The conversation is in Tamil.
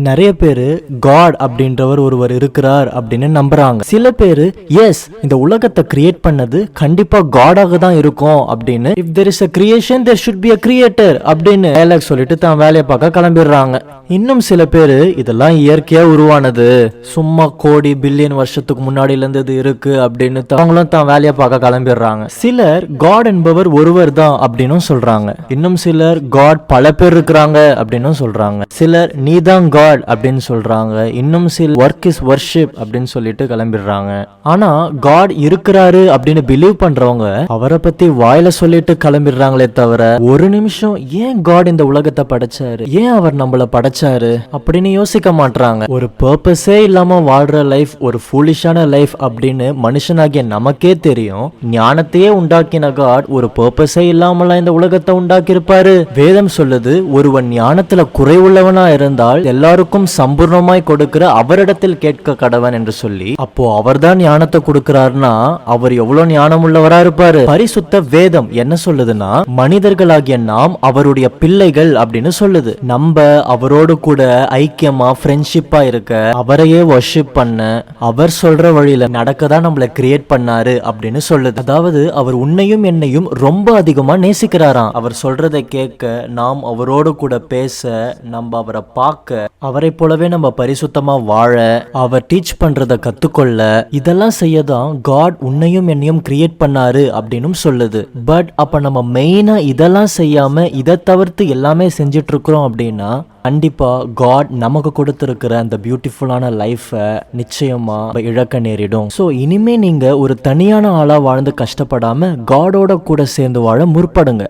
நிறைய பேரு காட் அப்படின்றவர் ஒருவர் இருக்கிறார் அப்படின்னு நம்புறாங்க. சில பேரு எஸ் இந்த உலகத்தை கிரியேட் பண்ணது கண்டிப்பா காடாக தான் இருக்கும் அப்படின்னு, if there is a creation there should be a creator அப்படின்னு டயலாக் சொல்லிட்டு தான் வேலையை பார்க்க கிளம்பிடுறாங்க. இன்னும் சில பேரு இதெல்லாம் இயற்கையா உருவானது, சும்மா கோடி பில்லியன் வருஷத்துக்கு முன்னாடில இருந்து இது இருக்கு அப்படின்னு அவங்களும் தான் வேலையை பார்க்க கிளம்பிடுறாங்க. சிலர் காட் என்பவர் ஒருவர் தான் அப்படின்னு சொல்றாங்க. இன்னும் சிலர் காட் பல பேர் இருக்கிறாங்க அப்படின்னு சொல்றாங்க. சிலர் நீதான் காட் அப்படின்னு சொல்றாங்க. இன்னும் சில ஒர்க் இஸ் வர்ஷிப் அப்படின்னு சொல்லிட்டு கிளம்பிடுறாங்க. ஆனா காட் இருக்கிறாரு அப்படின்னு பிலீவ் பண்றவங்க அவரை பத்தி வாயில சொல்லிட்டு கிளம்பிடுறாங்களே தவிர, ஒரு நிமிஷம் ஏன் காட் இந்த உலகத்தை படைச்சாரு, ஏன் அவர் நம்மள படைச்சாரு அப்படின்னு யோசிக்க மாட்டாங்க. ஒரு பர்பஸே இல்லாம வாழ்ற லைஃப் ஒரு ஃபூலிஷான லைஃப் அப்படின்னு மனுஷனாகிய நமக்கே தெரியும். ஞானத்தையே உண்டாக்கின காட் ஒரு பர்பஸே இல்லாமலாம் இந்த உலகத்தை உண்டாக்கி இருப்பாரு. வேதம் சொல்லுது, ஒருவன் ஞானத்துல குறைவுள்ளவனா இருந்தால் எல்லாருக்கும் சம்பூர்ணமாய் கொடுக்கிற அவரிடத்தில் கேட்க கடவன் என்று சொல்லி, அப்போ அவர்தான் ஞானத்தை கொடுக்கிறார்னா அவர் எவ்வளவு ஞானம் உள்ளவரா இருப்பாரு. பரிசுத்த வேதம் என்ன சொல்லுதுன்னா, மனிதர்களாகிய நாம் அவருடைய பிள்ளைகள் அப்படின்னு சொல்லுது. நம்ம அவரோடு கூட ஐக்கியமா ஃப்ரெண்ட்ஷிப்பா இருக்க, அவரையே வர்ஷிப் பண்ண, அவர் சொல்ற வழியில நடக்கதான் நம்மளை கிரியேட் பண்ணாரு அப்படின்னு சொல்லுது. அதாவது அவர் உன்னையும் என்னையும் ரொம்ப அதிகமா நேசிக்கிறாராம். அவர் சொல்றதை கேட்க, நாம் அவரோடு கூட பேச, நம்ம அவரை பார்க்க, அவரை போலவே நம்ம பரிசுத்தமா வாழ, அவர் டீச் பண்றத கத்துக்கொள்ள, இதெல்லாம் செய்யதான் காட் உன்னையும் என்னையும் கிரியேட் பண்ணாரு அப்படின்னு சொல்லுது. பட் அப்ப நம்ம மெயினா இதெல்லாம் செய்யாம இதை தவிர்த்து எல்லாமே செஞ்சிட்டு இருக்கிறோம் அப்படின்னா, கண்டிப்பா காட் நமக்கு கொடுத்திருக்கிற அந்த பியூட்டிஃபுல்லான லைஃபை நிச்சயமா இழக்க நேரிடும். ஸோ இனிமே நீங்க ஒரு தனியான ஆளா வாழ்ந்து கஷ்டப்படாம காடோட கூட சேர்ந்து வாழ முற்படுங்க.